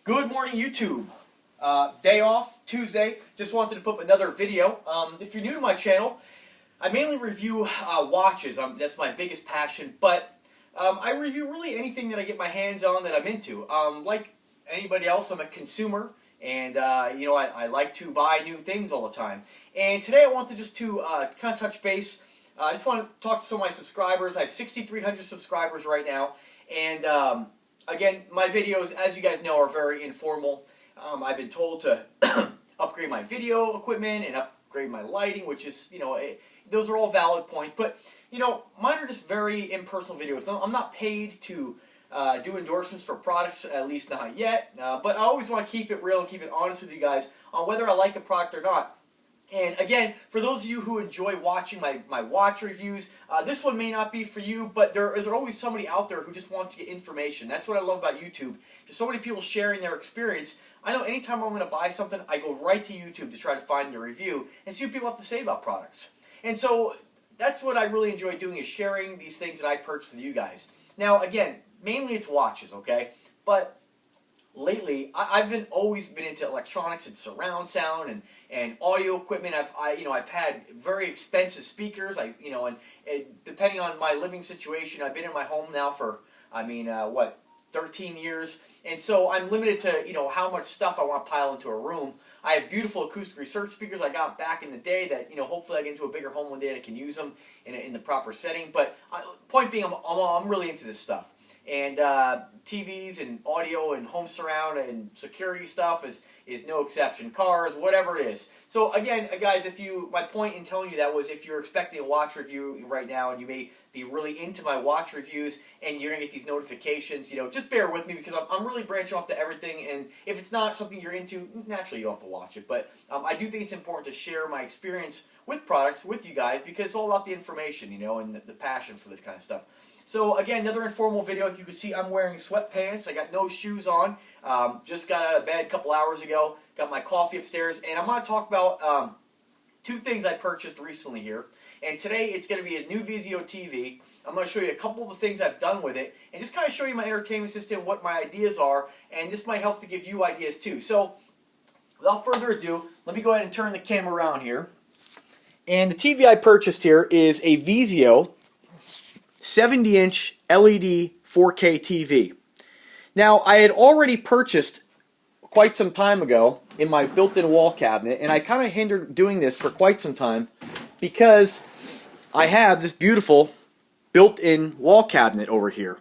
Good morning, YouTube. Day off, Tuesday. Just wanted to put up another video. If you're new to my channel, I mainly review watches. That's my biggest passion. But I review really anything that I get my hands on that I'm into. Like anybody else, I'm a consumer, and I like to buy new things all the time. And today I wanted just to kind of touch base. I just want to talk to some of my subscribers. I have 6,300 subscribers right now, and again, my videos, as you guys know, are very informal. I've been told to upgrade my video equipment and upgrade my lighting, which is, those are all valid points. But, mine are just very impersonal videos. I'm not paid to do endorsements for products, at least not yet. But I always want to keep it real and keep it honest with you guys on whether I like a product or not. And again, for those of you who enjoy watching my watch reviews, this one may not be for you, but there is always somebody out there who just wants to get information. That's what I love about YouTube. There's so many people sharing their experience. I know anytime I'm going to buy something, I go right to YouTube to try to find the review and see what people have to say about products. And so that's what I really enjoy doing, is sharing these things that I purchase with you guys. Now, again, mainly it's watches, okay? But lately, I've always been into electronics and surround sound and audio equipment. I've had very expensive speakers. And depending on my living situation, I've been in my home now for 13 years, and so I'm limited to how much stuff I want to pile into a room. I have beautiful acoustic research speakers I got back in the day that hopefully I get into a bigger home one day and I can use them in the proper setting. But point being, I'm really into this stuff. And TVs and audio and home surround and security stuff is no exception. Cars, whatever it is. So again, guys, my point in telling you that was, if you're expecting a watch review right now and you may be really into my watch reviews and you're going to get these notifications, just bear with me, because I'm really branching off to everything. And if it's not something you're into, naturally you don't have to watch it. But I do think it's important to share my experience with products with you guys, because it's all about the information, and the passion for this kind of stuff. So again, another informal video. You can see I'm wearing sweatpants. I got no shoes on. Just got out of bed a couple hours ago. Got my coffee upstairs. And I'm going to talk about two things I purchased recently here. And today it's going to be a new Vizio TV. I'm going to show you a couple of the things I've done with it, and just kind of show you my entertainment system, what my ideas are, and this might help to give you ideas too. So without further ado, let me go ahead and turn the camera around here. And the TV I purchased here is a Vizio 70-inch LED 4K TV. Now, I had already purchased quite some time ago in my built-in wall cabinet, and I kind of hindered doing this for quite some time because I have this beautiful built-in wall cabinet over here.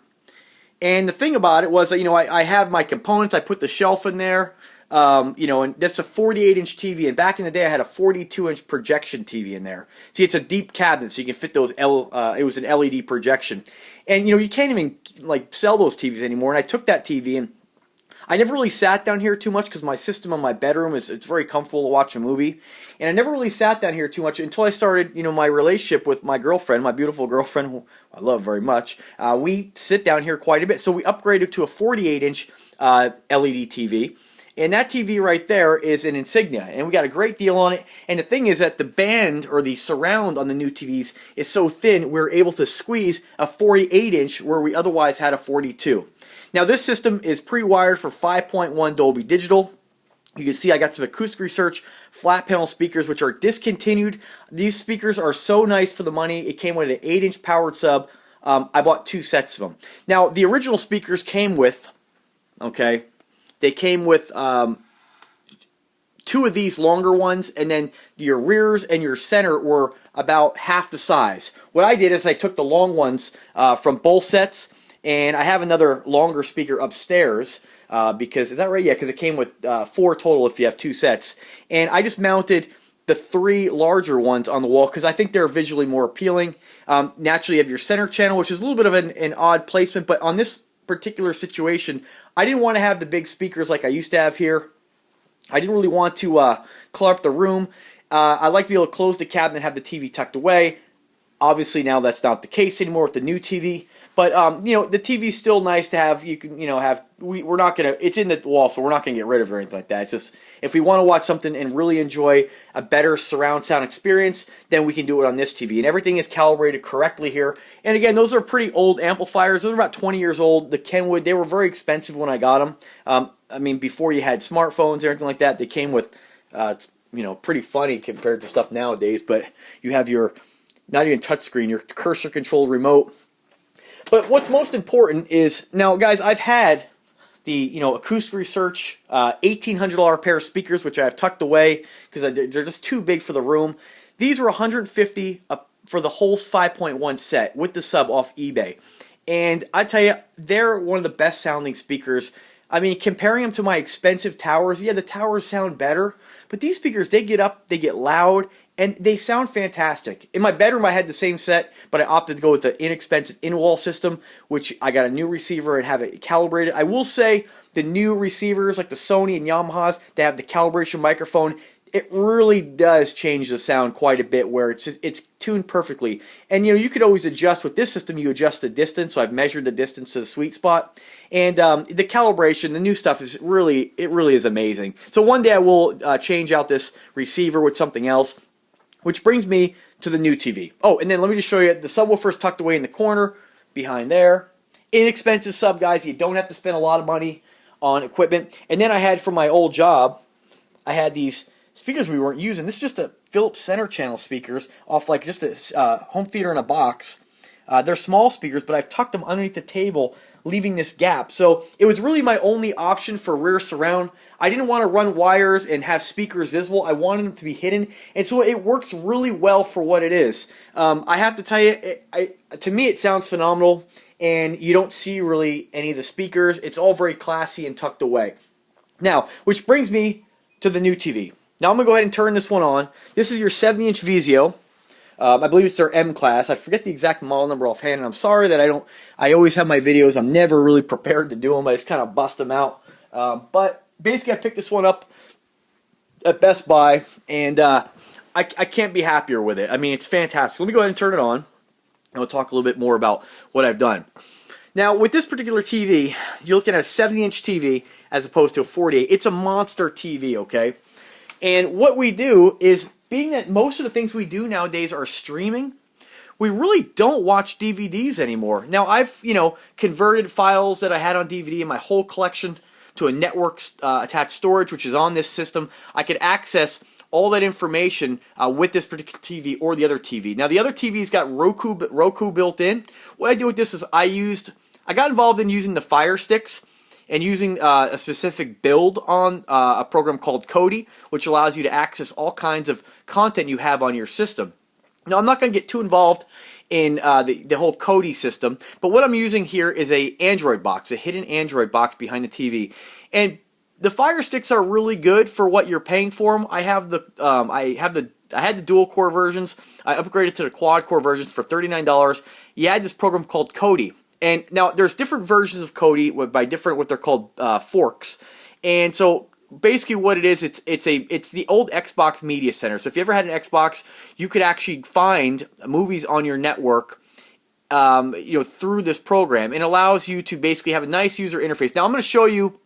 And the thing about it was, I have my components. I put the shelf in there. And that's a 48-inch TV, and back in the day I had a 42-inch projection TV in there. See, it's a deep cabinet, so you can fit those, it was an LED projection. And, you can't even, sell those TVs anymore, and I took that TV, and I never really sat down here too much, because my system in my bedroom it's very comfortable to watch a movie, and I never really sat down here too much until I started, my relationship with my girlfriend, my beautiful girlfriend, who I love very much. We sit down here quite a bit, so we upgraded to a 48-inch LED TV. And that TV right there is an Insignia, and we got a great deal on it. And the thing is that the band, or the surround on the new TVs, is so thin, we're able to squeeze a 48-inch where we otherwise had a 42. Now, this system is pre-wired for 5.1 Dolby Digital. You can see I got some acoustic research flat panel speakers, which are discontinued. These speakers are so nice for the money. It came with an 8-inch powered sub. I bought 2 sets of them. Now, the original speakers came with, they came with 2 of these longer ones, and then your rears and your center were about half the size. What I did is I took the long ones from both sets, and I have another longer speaker upstairs, because, is that right? Yeah, because it came with 4 total if you have 2 sets. And I just mounted the 3 larger ones on the wall, because I think they're visually more appealing. Naturally, you have your center channel, which is a little bit of an odd placement, but on this particular situation, I didn't want to have the big speakers like I used to have here. I didn't really want to clutter up the room. I like to be able to close the cabinet and have the TV tucked away. Obviously now that's not the case anymore with the new TV. But you know, the TV's still nice to have. You can, you know, have. We're not gonna. It's in the wall, so we're not gonna get rid of it or anything like that. It's just if we want to watch something and really enjoy a better surround sound experience, then we can do it on this TV. And everything is calibrated correctly here. And again, those are pretty old amplifiers. Those are about 20 years old. The Kenwood, they were very expensive when I got them. I mean, before you had smartphones or anything like that, they came with, you know, pretty funny compared to stuff nowadays. But you have your not even touchscreen, your cursor controlled remote. But what's most important is, now guys, I've had the, you know, Acoustic Research $1,800 pair of speakers, which I have tucked away because they're just too big for the room. These were $150 for the whole 5.1 set with the sub off eBay. And I tell you, they're one of the best sounding speakers. I mean, comparing them to my expensive towers, yeah, the towers sound better, but these speakers, they get up, they get loud, and they sound fantastic. In my bedroom, I had the same set, but I opted to go with the inexpensive in-wall system, which I got a new receiver and have it calibrated. I will say the new receivers, like the Sony and Yamahas, they have the calibration microphone. It really does change the sound quite a bit, where it's tuned perfectly. And you know, you could always adjust with this system. You adjust the distance, so I've measured the distance to the sweet spot. And the calibration, the new stuff is really is amazing. So one day I will change out this receiver with something else. Which brings me to the new TV. Oh, and then let me just show you, the subwoofer is tucked away in the corner, behind there. Inexpensive sub, guys. You don't have to spend a lot of money on equipment. And then I had, from my old job, I had these speakers we weren't using. This is just a Philips center channel speakers off like just a home theater in a box. They're small speakers, but I've tucked them underneath the table, leaving this gap. So it was really my only option for rear surround. I didn't want to run wires and have speakers visible. I wanted them to be hidden, and so it works really well for what it is. I have to tell you, to me it sounds phenomenal, and you don't see really any of the speakers. It's all very classy and tucked away. Now, which brings me to the new TV. Now I'm going to go ahead and turn this one on. This is your 70-inch Vizio. I believe it's their M class. I forget the exact model number offhand, and I'm sorry that I always have my videos. I'm never really prepared to do them. I just kind of bust them out. But basically, I picked this one up at Best Buy, and I can't be happier with it. I mean, it's fantastic. Let me go ahead and turn it on, and we'll talk a little bit more about what I've done. Now, with this particular TV, you're looking at a 70-inch TV as opposed to a 48. It's a monster TV, okay? And what we do is, being that most of the things we do nowadays are streaming, we really don't watch DVDs anymore. Now, I've, you know, converted files that I had on DVD in my whole collection to a network attached storage, which is on this system. I could access all that information with this particular TV or the other TV. Now, the other TV's got Roku built in. What I do with this is I got involved in using the Fire Sticks and using a specific build on a program called Kodi, which allows you to access all kinds of content you have on your system. Now, I'm not going to get too involved in the whole Kodi system, but what I'm using here is a Android box, a hidden Android box behind the TV. And the Fire Sticks are really good for what you're paying for them. I had the dual core versions. I upgraded to the quad core versions for $39. You had this program called Kodi. And now there's different versions of Kodi by different, what they're called, forks. And so basically what it is, it's the old Xbox Media Center. So if you ever had an Xbox, you could actually find movies on your network, you know, through this program. And it allows you to basically have a nice user interface. Now I'm going to show you.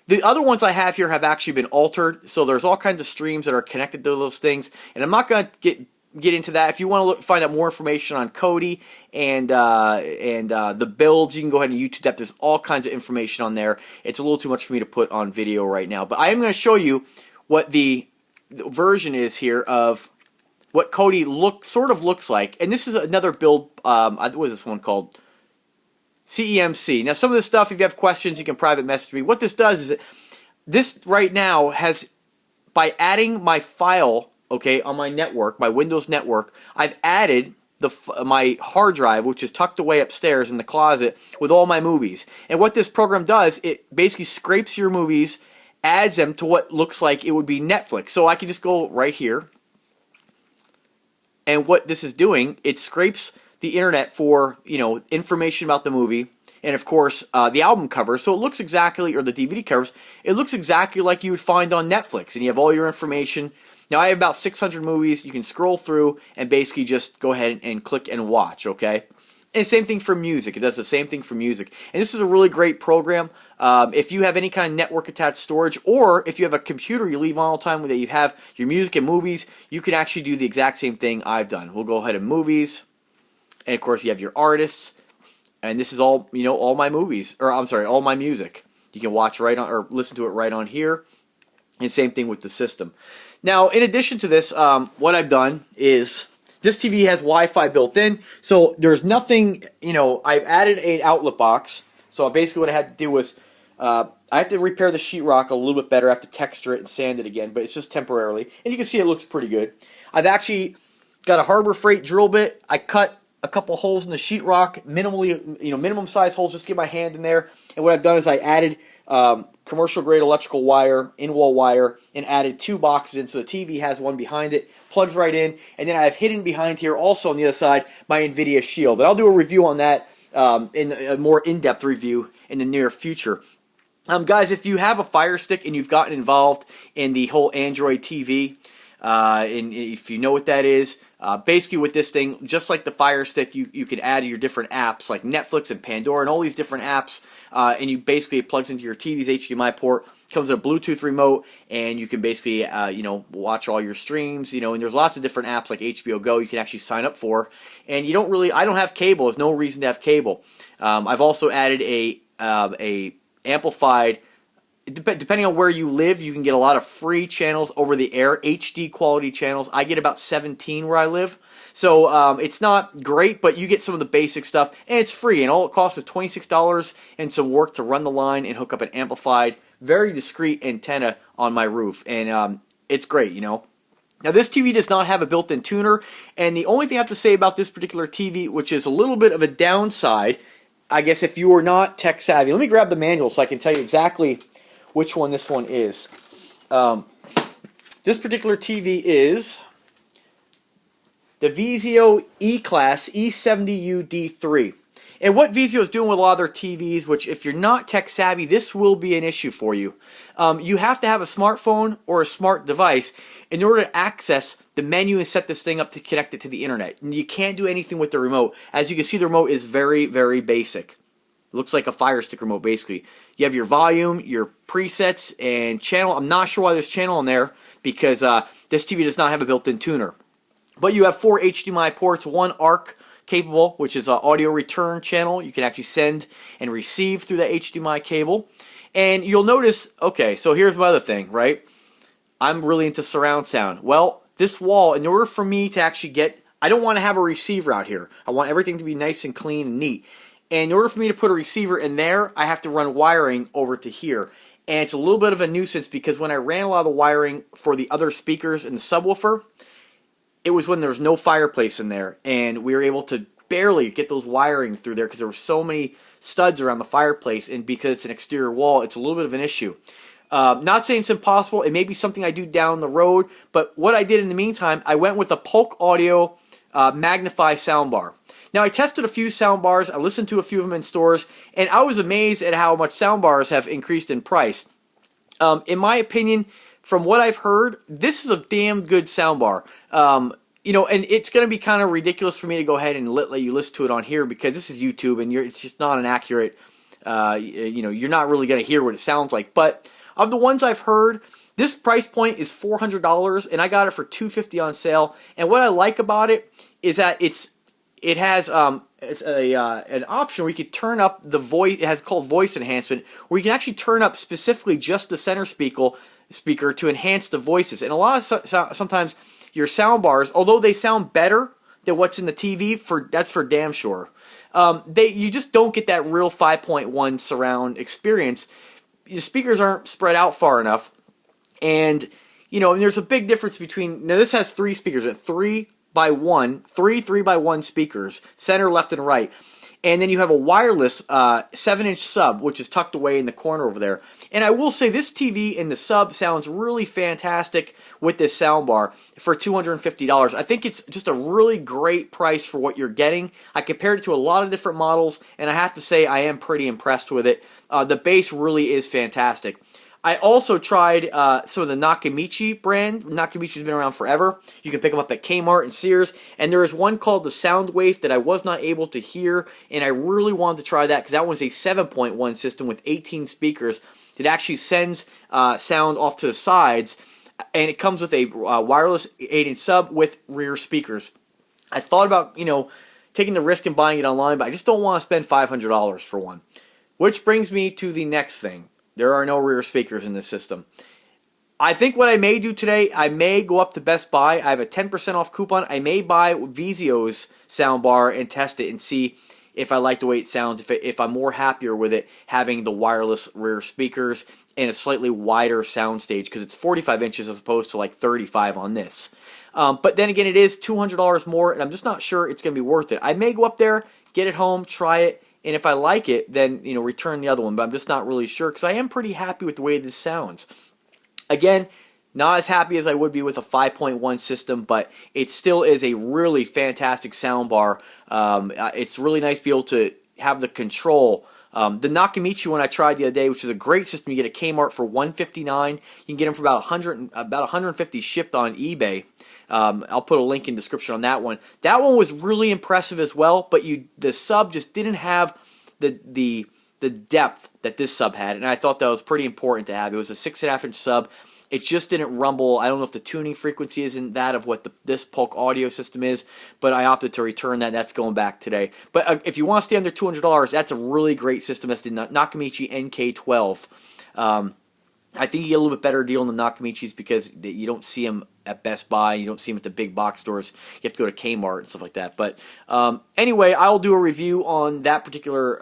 The other ones I have here have actually been altered. So there's all kinds of streams that are connected to those things. And I'm not going to get into that. If you want to find out more information on Kodi and the builds, you can go ahead and YouTube that. There's all kinds of information on there. It's a little too much for me to put on video right now, but I am going to show you what the version is here of what Kodi sort of looks like. And this is another build. What is this one called? CEMC. Now, some of this stuff, if you have questions, you can private message me. What this does is this right now has, by adding my file, okay, on my network, my Windows network, I've added my hard drive, which is tucked away upstairs in the closet, with all my movies. And what this program does, it basically scrapes your movies, adds them to what looks like it would be Netflix. So I can just go right here, and what this is doing, it scrapes the internet for, you know, information about the movie, and of course the album cover. So it looks exactly, or the DVD covers, it looks exactly like you would find on Netflix, and you have all your information Now I have about 600 movies. You can scroll through and basically just go ahead and click and watch, okay? And same thing for music. It does the same thing for music. And this is a really great program. If you have any kind of network attached storage, or if you have a computer you leave on all the time that you have your music and movies, you can actually do the exact same thing I've done. We'll go ahead and movies. And of course you have your artists. And this is all, all my movies, or I'm sorry, all my music. You can watch right on, or listen to it right on here. And same thing with the system. Now, in addition to this, what I've done is, this TV has Wi-Fi built in, so there's nothing, I've added an outlet box. So basically what I had to do was, I have to repair the sheetrock a little bit better. I have to texture it and sand it again, but it's just temporarily. And you can see it looks pretty good. I've actually got a Harbor Freight drill bit. I cut a couple holes in the sheetrock, minimum size holes, just to get my hand in there. And what I've done is I added commercial grade electrical wire, in-wall wire, and added 2 boxes in, so the TV has one behind it, plugs right in, and then I have hidden behind here also on the other side my NVIDIA Shield. And I'll do a review on that, in a more in-depth review in the near future. Guys, if you have a Fire Stick and you've gotten involved in the whole Android TV, and if you know what that is, basically with this thing, just like the Fire Stick, you can add your different apps like Netflix and Pandora and all these different apps, and you basically, it plugs into your TV's HDMI port, comes with a Bluetooth remote, and you can basically, watch all your streams, and there's lots of different apps like HBO Go you can actually sign up for, and I don't have cable. There's no reason to have cable. I've also added a amplified, depending on where you live, you can get a lot of free channels over the air, HD quality channels. I get about 17 where I live. So it's not great, but you get some of the basic stuff, and it's free. And all it costs is $26 and some work to run the line and hook up an amplified, very discreet antenna on my roof. And it's great, Now, this TV does not have a built-in tuner, and the only thing I have to say about this particular TV, which is a little bit of a downside, I guess if you are not tech savvy, let me grab the manual so I can tell you exactly which one this one is. This particular TV is the Vizio E-Class E70UD3. And what Vizio is doing with a lot of their TVs, which if you're not tech savvy, this will be an issue for you. You have to have a smartphone or a smart device in order to access the menu and set this thing up to connect it to the internet. And you can't do anything with the remote. As you can see, the remote is very, very basic. It looks like a Fire Stick remote, basically. You have your volume, your presets, and channel. I'm not sure why there's channel on there, because this TV does not have a built-in tuner. But you have 4 HDMI ports, 1 ARC capable, which is an audio return channel. You can actually send and receive through the HDMI cable. And you'll notice, okay, so here's my other thing, right? I'm really into surround sound. Well, this wall, in order for me to actually get, I don't want to have a receiver out here. I want everything to be nice and clean and neat. And in order for me to put a receiver in there, I have to run wiring over to here. And it's a little bit of a nuisance, because when I ran a lot of the wiring for the other speakers in the subwoofer, it was when there was no fireplace in there, and we were able to barely get those wiring through there because there were so many studs around the fireplace, and because it's an exterior wall, it's a little bit of an issue. Not saying it's impossible. It may be something I do down the road, but what I did in the meantime, I went with a Polk Audio Magnify soundbar. Now, I tested a few soundbars, I listened to a few of them in stores, and I was amazed at how much soundbars have increased in price. In my opinion, from what I've heard, this is a damn good soundbar. And it's going to be kind of ridiculous for me to go ahead and let you listen to it on here, because this is YouTube, and it's just not an accurate, you're not really going to hear what it sounds like. But of the ones I've heard, this price point is $400, and I got it for $250 on sale. And what I like about it is that it has an option where you can turn up the voice. It has called voice enhancement, where you can actually turn up specifically just the center speaker to enhance the voices. And a lot of sometimes your sound bars, although they sound better than what's in the TV, that's for damn sure. You just don't get that real 5.1 surround experience. The speakers aren't spread out far enough, and there's a big difference between. Now this has 3 speakers at 3 by 1, 3 by 1 speakers, center, left, and right. And then you have a wireless 7-inch sub, which is tucked away in the corner over there. And I will say this TV in the sub sounds really fantastic with this soundbar for $250. I think it's just a really great price for what you're getting. I compared it to a lot of different models, and I have to say I am pretty impressed with it. The bass really is fantastic. I also tried some of the Nakamichi brand. Nakamichi's been around forever. You can pick them up at Kmart and Sears. And there is one called the Soundwave that I was not able to hear, and I really wanted to try that because that one's a 7.1 system with 18 speakers. It actually sends sound off to the sides, and it comes with a wireless 8-inch sub with rear speakers. I thought about, taking the risk and buying it online, but I just don't want to spend $500 for one. Which brings me to the next thing. There are no rear speakers in this system. I think what I may do today, I may go up to Best Buy. I have a 10% off coupon. I may buy Vizio's soundbar and test it and see if I like the way it sounds, if I'm more happier with it having the wireless rear speakers and a slightly wider soundstage, because it's 45 inches as opposed to like 35 on this. But then again, it is $200 more, and I'm just not sure it's going to be worth it. I may go up there, get it home, try it, and if I like it, then return the other one. But I'm just not really sure because I am pretty happy with the way this sounds. Again, not as happy as I would be with a 5.1 system, but it still is a really fantastic soundbar. It's really nice to be able to have the control. The Nakamichi one I tried the other day, which is a great system. You get a Kmart for $159. You can get them for about $150 shipped on eBay. I'll put a link in the description on that one. That one was really impressive as well, but the sub just didn't have the depth that this sub had, and I thought that was pretty important to have. It was a 6.5-inch sub. It just didn't rumble. I don't know if the tuning frequency isn't that of what this Polk audio system is, but I opted to return that. That's going back today. But if you want to stay under $200, that's a really great system. That's the Nakamichi NK12. I think you get a little bit better deal in the Nakamichis because you don't see them at Best Buy. You don't see them at the big box stores. You have to go to Kmart and stuff like that. But anyway, I'll do a review on that particular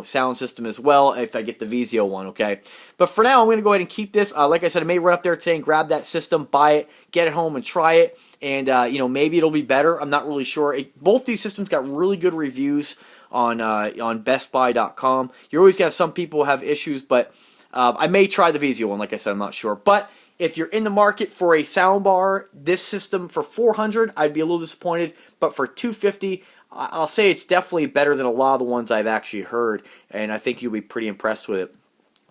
sound system as well if I get the Vizio one, okay? But for now, I'm going to go ahead and keep this. Like I said, I may run up there today and grab that system, buy it, get it home, and try it. And, maybe it'll be better. I'm not really sure. Both these systems got really good reviews on BestBuy.com. You always got some people have issues, but I may try the Vizio one. Like I said, I'm not sure. But if you're in the market for a soundbar, this system for $400, I'd be a little disappointed. But for $250, I'll say it's definitely better than a lot of the ones I've actually heard, and I think you'll be pretty impressed with it.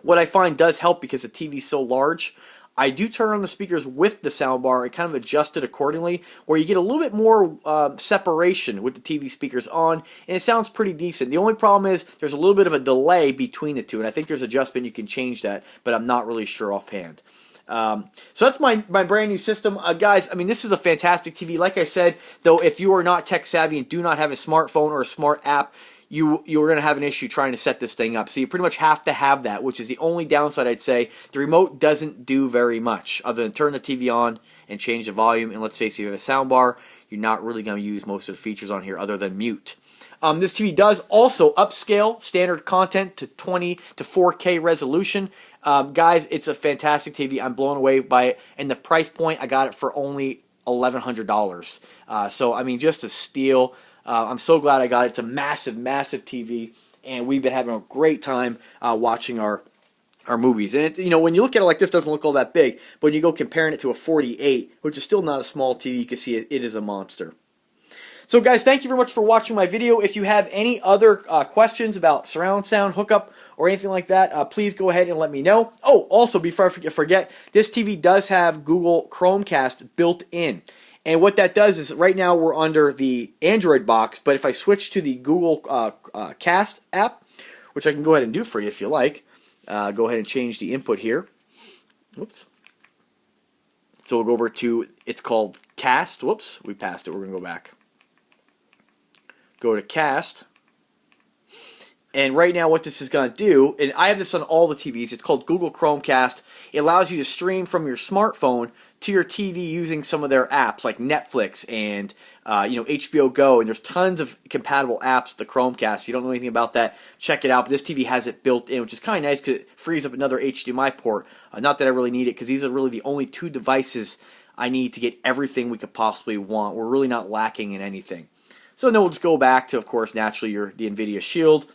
What I find does help because the TV's so large, I do turn on the speakers with the soundbar and kind of adjust it accordingly, where you get a little bit more separation with the TV speakers on, and it sounds pretty decent. The only problem is there's a little bit of a delay between the two, and I think there's adjustment you can change that, but I'm not really sure offhand. So that's my brand new system. Guys, I mean, this is a fantastic TV. Like I said, though, if you are not tech savvy and do not have a smartphone or a smart app, you're going to have an issue trying to set this thing up. So you pretty much have to have that, which is the only downside, I'd say. The remote doesn't do very much other than turn the TV on and change the volume. And let's face it, if you have a soundbar, you're not really going to use most of the features on here other than mute. This TV does also upscale standard content to 20 to 4K resolution. Guys, it's a fantastic TV. I'm blown away by it. And the price point, I got it for only $1,100. So, I mean, just a steal. I'm so glad I got it. It's a massive, massive TV, and we've been having a great time watching our movies. And when you look at it like this, it doesn't look all that big, but when you go comparing it to a 48, which is still not a small TV, you can see it is a monster. So, guys, thank you very much for watching my video. If you have any other questions about surround sound, hookup, or anything like that, please go ahead and let me know. Oh, also, before I forget, this TV does have Google Chromecast built in. And what that does is right now we're under the Android box, but if I switch to the Google Cast app, which I can go ahead and do for you if you like, go ahead and change the input here. Whoops. So we'll go over to, it's called Cast. Whoops, we passed it. We're going to go back. Go to Cast. And right now what this is going to do, and I have this on all the TVs, it's called Google Chromecast. It allows you to stream from your smartphone to your TV using some of their apps like Netflix and HBO Go, and there's tons of compatible apps with the Chromecast. If you don't know anything about that, check it out. But this TV has it built in, which is kind of nice because it frees up another HDMI port. Not that I really need it because these are really the only two devices I need to get everything we could possibly want. We're really not lacking in anything. So then we'll just go back to, of course, naturally the NVIDIA Shield,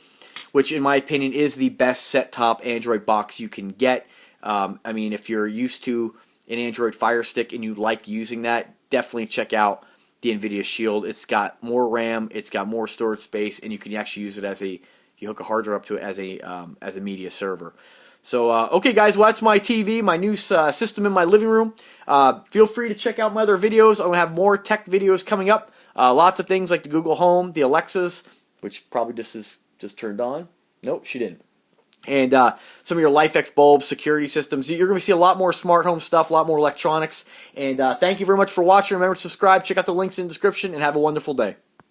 which in my opinion is the best set-top Android box you can get. I mean, if you're used to an Android Fire Stick and you like using that, definitely check out the NVIDIA Shield. It's got more RAM, it's got more storage space, and you can actually use it as you hook a hard drive up to it as a media server. So, okay, guys, well, that's my TV, my new system in my living room. Feel free to check out my other videos. I'm going to have more tech videos coming up. Lots of things like the Google Home, the Alexas, which probably just turned on. Nope, she didn't. And some of your LifeX bulbs, security systems. You're going to see a lot more smart home stuff, a lot more electronics. And thank you very much for watching. Remember to subscribe, check out the links in the description, and have a wonderful day.